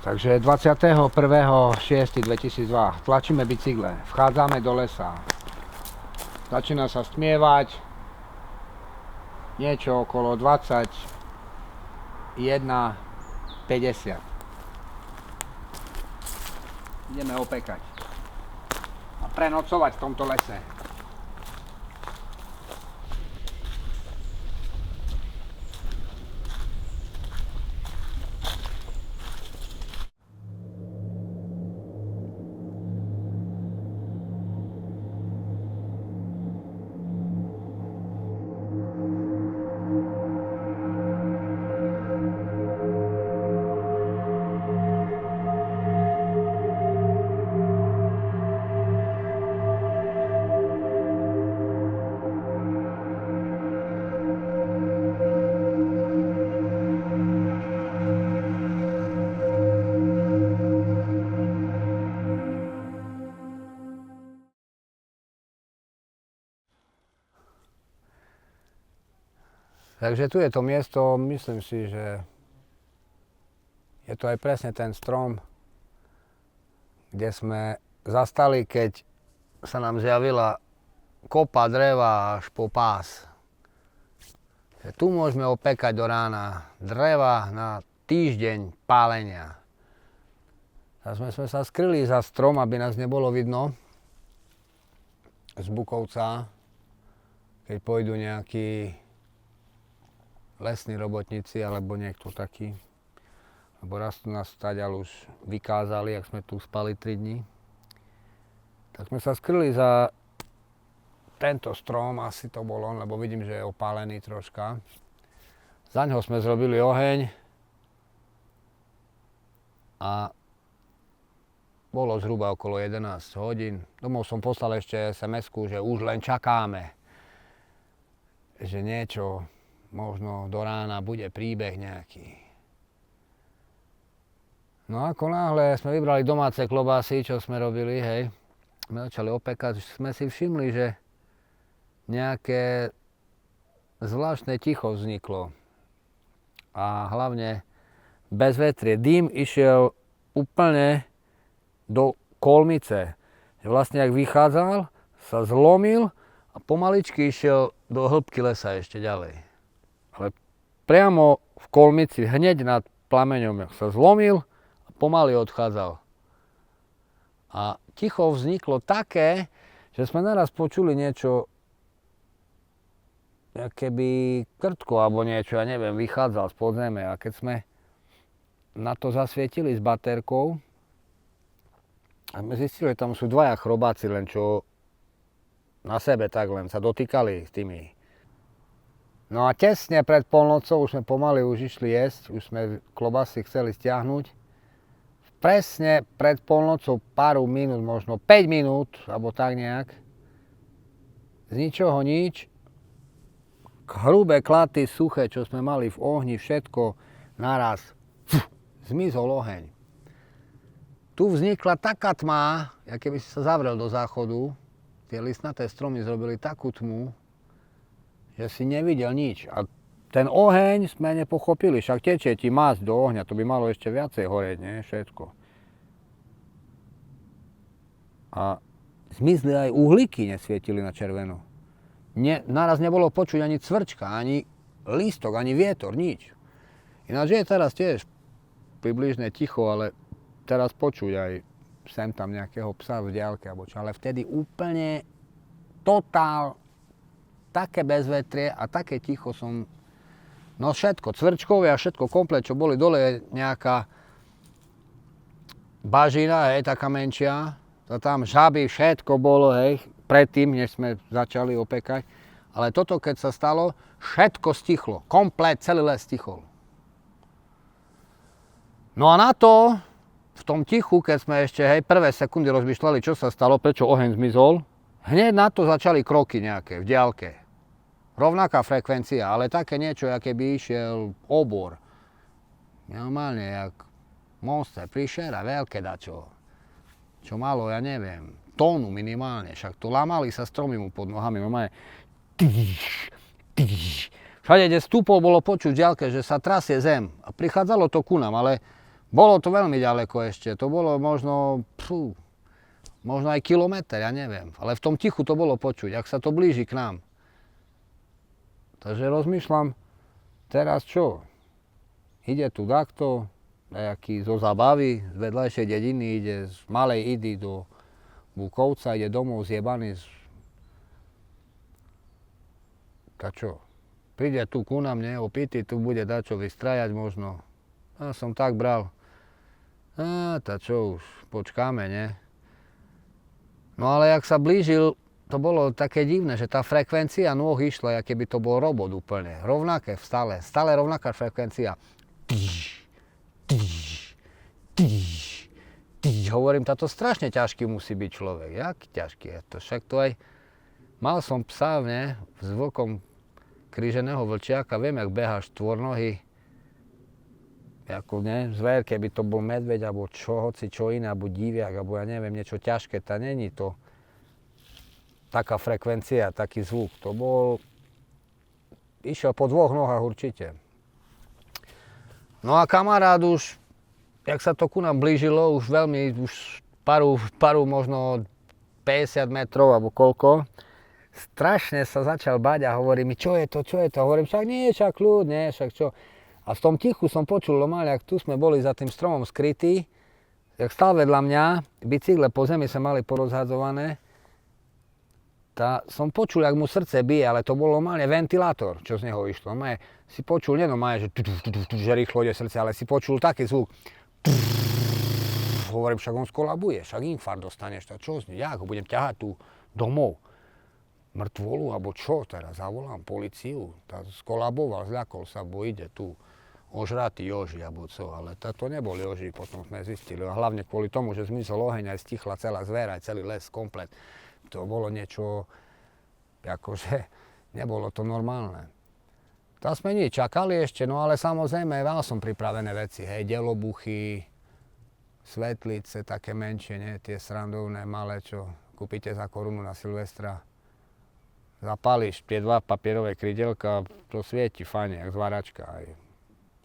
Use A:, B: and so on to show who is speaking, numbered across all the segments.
A: Takže 21.6.2002 tlačíme bicykle, vchádzame do lesa. Začína sa stmievať niečo okolo 21.50. Ideme opekať a prenocovať v tomto lese. Takže tu je to miesto, myslím si, že je to aj presne ten strom, kde sme zastali, keď sa nám zjavila kopa dreva až po pás. Tu môžeme opekať do rána dreva na týždeň pálenia. Tak sme sa skryli za strom, aby nás nebolo vidno z Bukovca, keď pôjdu nejakí lesní robotníci alebo niekto taký. Lebo raz tu nás staďal už vykázali, ak sme tu spali 3 dní. Tak sme sa skryli za tento strom, asi to bol on, lebo vidím, že je opálený troška. Za ňo sme zrobili oheň a bolo zhruba okolo 11 hodín. Domov som poslal ešte SMS-ku, že už len čakáme, že niečo možno do rána bude príbeh nejaký. No ako náhle sme vybrali domáce klobásy, čo sme robili, hej, sme začali opekať, sme si všimli, že nejaké zvláštne ticho vzniklo. A hlavne bezvetrie. Dým išiel úplne do kolmice. Vlastne, ak vychádzal, sa zlomil a pomaličky išiel do hĺbky lesa ešte ďalej. Ale priamo v kolmici, hneď nad plameňom, sa zlomil a pomaly odchádzal. A ticho vzniklo také, že sme naraz počuli niečo, keby krtko alebo niečo, ja neviem, vychádzal z podzemia. A keď sme na to zasvietili s baterkou, a sme zistili, že tam sú dvaja chrobáci, len čo na sebe tak len sa dotýkali s tými. No a tesne pred polnocou už sme pomaly už išli jesť, už sme klobásy chceli stiahnuť. Presne pred polnocou pár minút, možno 5 minút, alebo tak nejak, z ničoho nič, hrubé klaty, suché, čo sme mali v ohni, všetko naraz, zmizol oheň. Tu vznikla taká tma, ako keby si sa zavrel do záchodu, tie listnaté stromy zrobili takú tmu, že si nevidel nič. A ten oheň sme nepochopili, však tečie ti masť do ohňa, to by malo ešte viacej horeť, nie? Všetko. A zmizli aj uhlíky, nesvietili na červeno. Naraz nebolo počuť ani cvrčka, ani lístok, ani vietor, nič. Ináč je teraz tiež približne ticho, ale teraz počuť aj sem tam nejakého psa v diaľke, alebo čo, ale vtedy úplne totál, také bezvetrie a také ticho som, no všetko, cvrčkové a všetko komplet, čo boli dole, nejaká bažina, hej, taká menšia, to tam žaby, všetko bolo, hej, predtým, než sme začali opekať, ale toto, keď sa stalo, všetko stichlo, komplet, celý les stichol. No a na to, v tom tichu, keď sme ešte, hej, prvé sekundy rozmýšľali, čo sa stalo, prečo oheň zmizol, hneď na to začali kroky nejaké v diaľke. Rovnaká frekvencia, ale také niečo, aké by išiel obor. Normálne, jak monster, príšera, veľké dačo. Čo malo, ja neviem, tónu minimálne, však to lámali sa stromy mu pod nohami, normálne. Všade, kde stúpol, bolo počuť v diaľke, že sa trasie zem. A prichádzalo to ku nám, ale Bolo to veľmi ďaleko ešte, to bolo možno aj kilometr, ja neviem. Ale v tom tichu to bolo počuť, ak sa to blíži k nám. Takže rozmýšľam, teraz čo? Ide tu takto, nejaký zo zabavy, z vedľajšej dediny, ide z Malej Idy do Bukovca, ide domov zjebaný. Tak čo? Príde tu ku nám, opity, tu bude dačo vystrajať možno. Ja som tak bral. Tak čo už, počkáme, nie? No ale jak sa blížil, to bolo také divné, že tá frekvencia nôh išla, aké by to bol robot úplne. Rovnaké stále rovnaká frekvencia. Hovorím, táto strašne ťažký musí byť človek. Jak ťažký je to? Však to aj... Mal som psa, s vlkom kríženého vlčiaka, viem, jak beha štvornohy. Ako zver, keby to bol medveď, alebo hoci čo iné, alebo diviak, alebo ja neviem, niečo ťažké, tá není to taká frekvencia, taký zvuk. To bol... Išiel po dvoch nohách určite. No a kamarát už, jak sa to ku nám blížilo, už paru možno 50 metrov, alebo koľko, strašne sa začal bať a hovorí mi, čo je to? Hovorím, však nie, však kľud, nie, však čo. A v tom tichu som počul normálne, ak tu sme boli za tým stromom skrytí, jak stál vedľa mňa, bicykle po zemi sa mali porozhadzované, som počul, jak mu srdce bije, ale to bol normálne ventilátor, čo z neho išlo. Si počul, nie normálne, že rýchlo ide srdce, ale si počul taký zvuk. Hovorím, však on skolabuje, však infarkt dostaneš, tak čo z nej, ja ho budem ťahať tu domov. Mŕtvolu, alebo čo teraz, zavolám políciu, skolaboval, zľakol sa, bo ide tu ožratý Joži, alebo co, ale to nebol Joži, potom sme zistili, a hlavne kvôli tomu, že zmizol oheň, aj stichla celá zver, aj celý les komplet. To bolo niečo, akože, nebolo to normálne. To sme nič čakali ešte, no ale samozrejme, mal som pripravené veci, hej, delobuchy, svetlice, také menšie, nie, tie srandovné, malé, čo kúpite za korunu na Silvestra. Zapálíš tie dva papierové krydelka, to svieti fajne, jak zváračka. Aj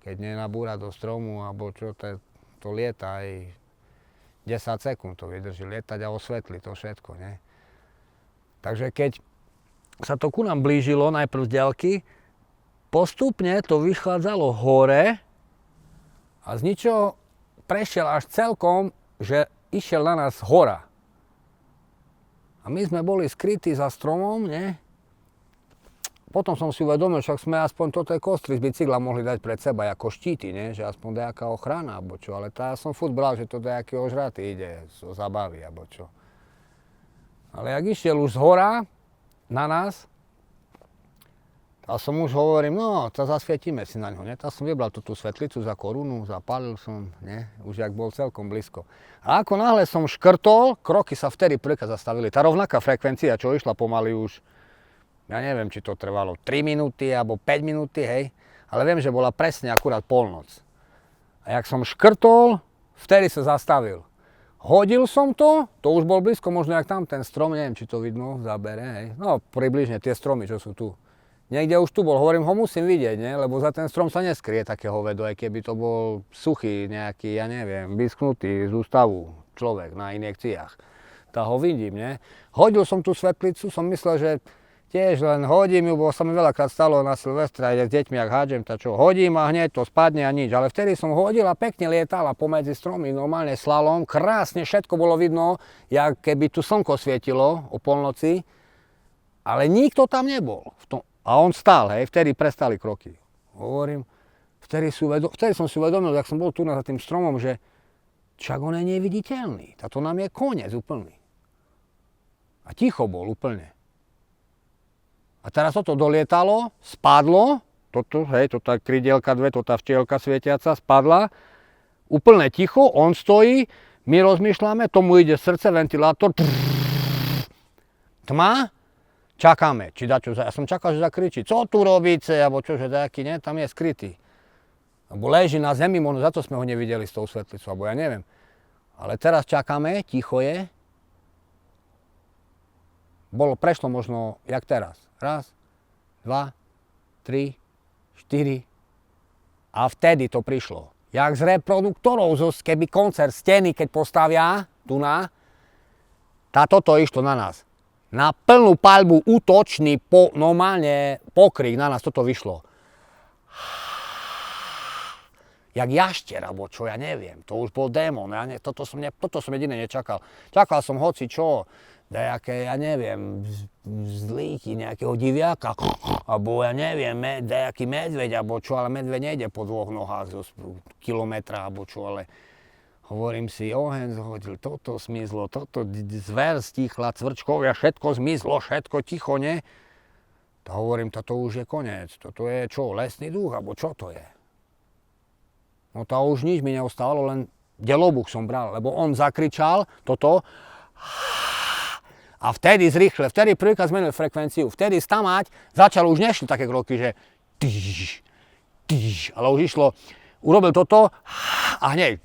A: keď nenabúra do stromu, alebo čo, to lieta aj 10 sekúnd to vydrží lietať a osvetli to všetko, nie? Takže keď sa to ku nám blížilo, najprv z diaľky, postupne to vychádzalo hore a z ničoho prešiel až celkom, že išiel na nás hora. A my sme boli skrytí za stromom, nie? Potom som si uvedomil, však sme aspoň toto kostry z bicykla mohli dať pred seba ako štíty, nie? Že aspoň nejaká ochrana, alebo čo. Ale ja som furt bral, že to nejaký ožratý ide zo zabavy, alebo čo. Ale jak išiel už z hora na nás, a som už hovorím, no, to zasvietíme si na ňo, nie? Tak som vybral tú svetlicu za korunu, zapálil som, nie? Už jak bol celkom blízko. A ako náhle som škrtol, kroky sa vtedy prvýkrát zastavili. Tá rovnaká frekvencia, čo išla pomaly už, ja neviem, či to trvalo 3 minúty alebo 5 minúty, hej, ale viem, že bola presne akurát polnoc. A jak som škrtol, vtedy sa zastavil. Hodil som to už bol blízko, možno jak tam ten strom, neviem, či to vidno v zábere, hej. No, približne tie stromy, čo sú tu. Niekde už tu bol, hovorím, ho musím vidieť, nie? Lebo za ten strom sa neskrie také hovedo, aj keby to bol suchý, nejaký, ja neviem, vyschnutý z ústavu človek na injekciách. Tak ho vidím, nie? Hodil som tú svetlicu, som myslel, že tiež len hodím ju, bo sa mi veľakrát stalo na Silvestra, ide s deťmi, ak hádžem, tak čo, hodím a hneď to spadne a nič. Ale vtedy som hodil a pekne lietala pomedzi stromy, normálne slalom, krásne, všetko bolo vidno, jak keby tu slnko svietilo o polnoci, ale nikto tam nebol. A on stál, hej, vtedy prestali kroky. Hovorím, vtedy som si uvedomil, jak som bol tu za tým stromom, že čak on je neviditeľný, táto nám je koniec úplný. A ticho bol úplne. A teraz toto dolietalo, spadlo, toto tá krydielka dve, tá včielka svietiaca spadla, úplne ticho, on stojí, my rozmýšľame, tomu ide srdce, ventilátor, tma, čakáme, či dačo, ja som čakal, že zakričí, co tu robíte, alebo čo, že taký, ne, tam je skrytý. Alebo leží na zemi, možno za to sme ho nevideli s tou svetlicou, alebo ja neviem. Ale teraz čakáme, ticho je. Prešlo možno, jak teraz. 1, 2, 3, 4. A vtedy to prišlo. jak z reproduktorov, keby koncert steny, keď postavia, tu na, toto išlo na nás. Na plnú paľbu útočný, normálne pokrik na nás toto vyšlo. Jak jašter, alebo čo, ja neviem, to už bol démon, toto som jediné nečakal. Čakal som hoci čo, nejaké, ja neviem, zlíky, nejakého diviaka, alebo ja neviem, nejaký medveď, alebo čo, ale medveď nejde po dvoch nohách zo kilometra, alebo čo, ale hovorím si, oheň zhodil, toto zmizlo, toto zver stichla, cvrčkovia, všetko zmizlo, všetko ticho, ne? To hovorím, toto už je koniec, toto je čo, lesný duch, alebo čo to je? No to už nič mi neostalo, len delobuch som bral, lebo on zakričal toto a vtedy zrýchle, vtedy prvýkrát zmenil frekvenciu, vtedy stamať začalo, už nešli také kroky, že ale už išlo, urobil toto a hneď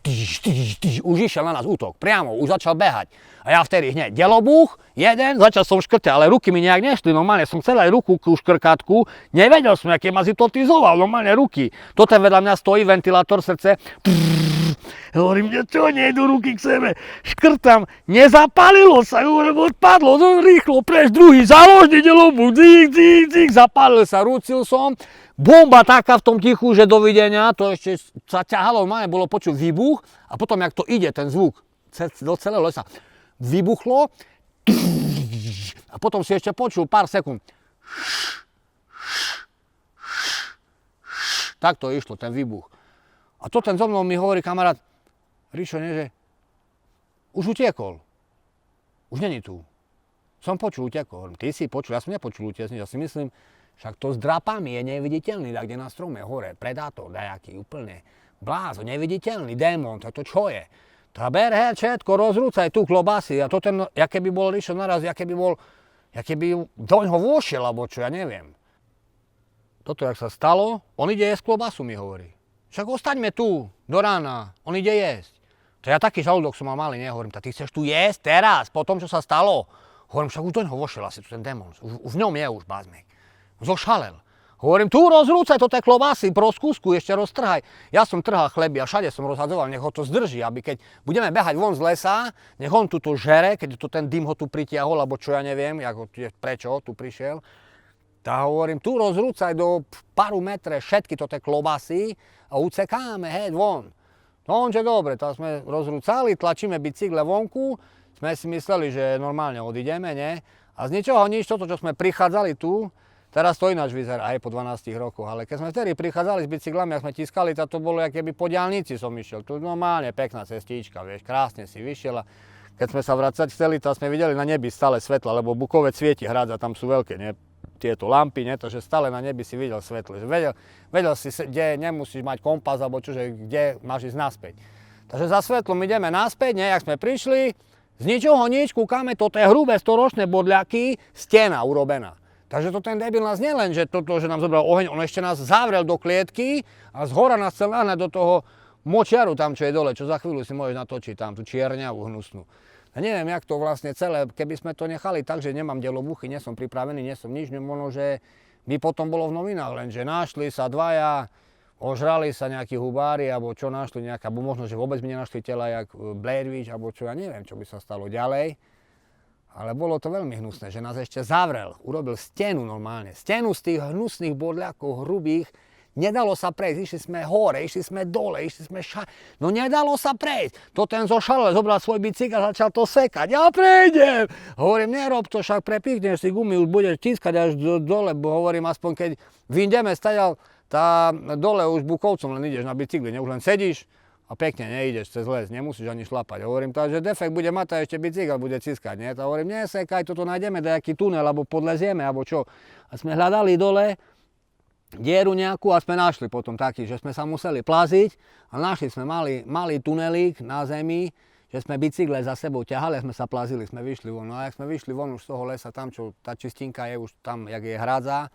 A: už išiel na nás útok, priamo, už začal behať. A ja vtedy hneď delobuch, jeden, začal som škrtať, ale ruky mi nejak nešli, normálne som chcel aj ruku ku škrkátku, nevedel som, aký ma zhypnotizoval, normálne ruky. Toto vedľa mňa stojí ventilátor srdce, hovorím, čo nejdu ruky k sebe, škrtam, nezapálilo sa, odpadlo, rýchlo preč, druhý, záložný delobuch, zapálil sa, rúcil som, bomba taká v tom tichu, že dovidenia, to ešte sa ťahalo, bolo počuť výbuch a potom, jak to ide, ten zvuk do celého lesa, vybuchlo a potom si ešte počul pár sekúnd. Tak to išlo, ten výbuch. A to ten so mnou mi hovorí kamarát, Rišo, nie, že už utiekol. Už není tu. Som počul, utekol. Ty si počul, ja som nepočul utiesniť, ja si myslím, však to s drapami je neviditeľný, tak kde na strome hore, predátor, dajaký, úplne blázo, neviditeľný démon, to čo je? To ber, všetko, rozrúcaj tu klobásy a to ten, jaké by bol Rišo naraz, jaké by doňho vošiel, alebo čo, ja neviem. Toto, jak sa stalo, on ide jesť klobasu, mi hovorí. Však ostaňme tu, do rána, on ide jesť. To ja taký žalúdok som mal malý, nehovorím, ty chceš tu jesť teraz, po tom, čo sa stalo? Hovorím, však už doňho vošiel asi tu ten démon, už v ňom je už bázmek. Zošalel. Hovorím, tu rozrúcaj to tie klobásy, proskúsku, ešte roztrhaj. Ja som trhal chleby a všade som rozhadzoval, nech ho to zdrží, aby keď budeme behať von z lesa, nech on tu žere, keď to ten dym ho tu pritiahol, alebo čo ja neviem, prečo tu prišiel. Tak hovorím, tu rozrúcaj do paru metre všetky to tie klobásy a ucekáme, von. No onže dobre, tak sme rozrúcali, tlačíme bicykle vonku, sme si mysleli, že normálne odídeme, ne? A z ničoho nič, toto, čo sme prichádzali tu, teraz to ináč vyzerá aj po 12 rokoch, ale keď sme vtedy prichádzali s bicyklami a sme tiskali, to bolo, jak keby po diaľnici som išiel. Tu normálne pekná cestička, vieš, krásne si vyšiel a keď sme sa vracať chceli, tak sme videli na nebi stále svetla, lebo Bukovec svieti hrádza, tam sú veľké, ne? Tieto lampy, ne? Takže stále na nebi si videl svetlo. Vedel si, kde nemusíš mať kompas, alebo čože, kde máš ísť naspäť. Takže za svetlom ideme naspäť, ne? Jak sme prišli, z ničoho nič, kúkame, toto je hrubé storočné bodľaky, stena urobená. Takže to ten debil nás nielen, že nám zobral oheň, on ešte nás zavrel do klietky a zhora nás chcel nahnať do toho močiaru tam, čo je dole, čo za chvíľu si môžeš natočiť tam, tú čierňavú hnusnú. Ja neviem, jak to vlastne celé, keby sme to nechali tak, že nemám delobuchy, nie som pripravený, nie som nič, možno, že by potom bolo v novinách, lenže našli sa dvaja, ožrali sa nejakí hubári, alebo čo našli nejaká, alebo možno, že vôbec by nenašli tela, jak Blair Witch, alebo čo, ja neviem, čo by sa stalo ďalej. Ale bolo to veľmi hnusné, že nás ešte zavrel, urobil stenu normálne, stenu z tých hnusných bodľakov, hrubých, nedalo sa prejsť, išli sme hore, išli sme dole, no nedalo sa prejsť. To ten zošalel, zobral svoj bicykel a začal to sekať, ja prejdem. Hovorím, nerob to, však prepichneš si gumy, už budeš tiskať až dole, bo hovorím, aspoň keď vyjdeme stajal, tá dole už Bukovcom len ideš na bicykli, už len sedíš, a pekne neideš cez les, nemusíš ani šlapať. Hovorím, takže defekt bude mať a ešte bicykel bude ciskať, nie? Hovorím, nesekaj, toto nájdeme nejaký tunel, alebo podlezieme, alebo čo. A sme hľadali dole dieru nejakú a sme našli potom taký, že sme sa museli plaziť a našli sme malý tunelík na zemi, že sme bicykle za sebou ťahali a sme sa plazili, sme vyšli von. No a jak sme vyšli von už z toho lesa, tam čo tá čistinka je už tam, jak je hrádza,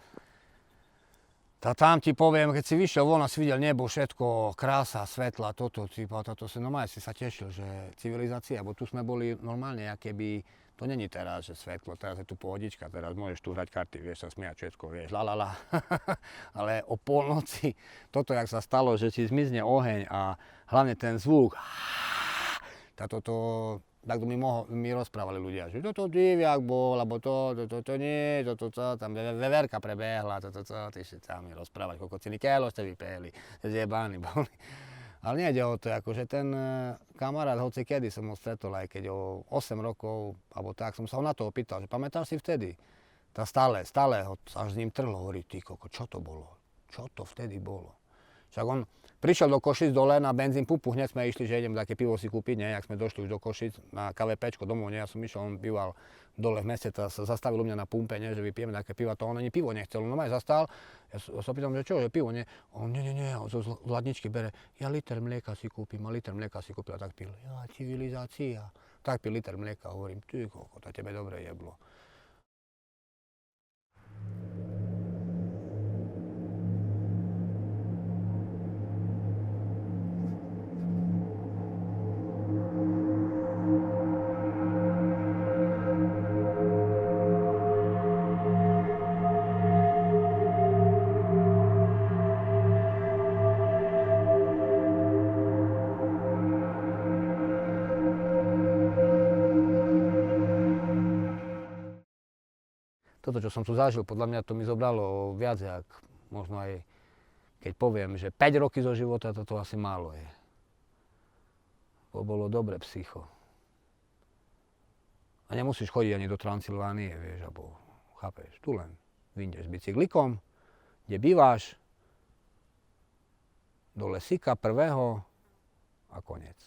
A: tam ti poviem, keď si vyšiel von a si videl nebo, všetko, krása, svetla, toto si normálne si sa tešil, že civilizácia, bo tu sme boli normálne, keby To není teraz, že svetlo, teraz je tu pohodička, teraz môžeš tu hrať karty, vieš sa smiať, všetko, vieš, Ale o polnoci, toto, jak sa stalo, že ti zmizne oheň a hlavne ten zvuk, tak mi rozprávali ľudia, že toto diviak bol, alebo to nie, tam veverka prebehla, ty si tam mi rozprávať, kokociny, keľo ste vypehli, zjebáni boli. Ale nejde o to, akože ten kamarát, hoci kedy som ho stretol, aj keď o 8 rokov, alebo tak, som sa ho na to opýtal, že pamätáš si vtedy? Tá stále ho až s ním trhlo, hovorí, ty koko, čo to bolo? Čo to vtedy bolo? Však on prišiel do Košic dole na benzín pumpu, hneď sme išli, že idem také pivo si kúpiť, nie, jak sme došli už do Košic na KVPčko domov, nie, ja som išiel, on býval dole v meste, sa zastavil u mňa na pumpe, nie, že vypijeme také piva, to on ani pivo nechcel, on aj zastal, ja sa pýtam, že čo, že pivo, nie, on nie, on zo hladničky bere, ja liter mlieka si kúpim, a tak pil, ja, civilizácia, tak pil liter mlieka, hovorím, ty koko, to tebe dobre jeblo. Toto, čo som tu zažil, podľa mňa to mi zobralo viac, jak možno aj keď poviem, že 5 roky zo života, toto asi málo je. To bolo dobre psycho. A nemusíš chodiť ani do Transylvánie, vieš, alebo chápeš, tu len vyjdeš s bicyklikom, kde býváš, do lesíka prvého a koniec.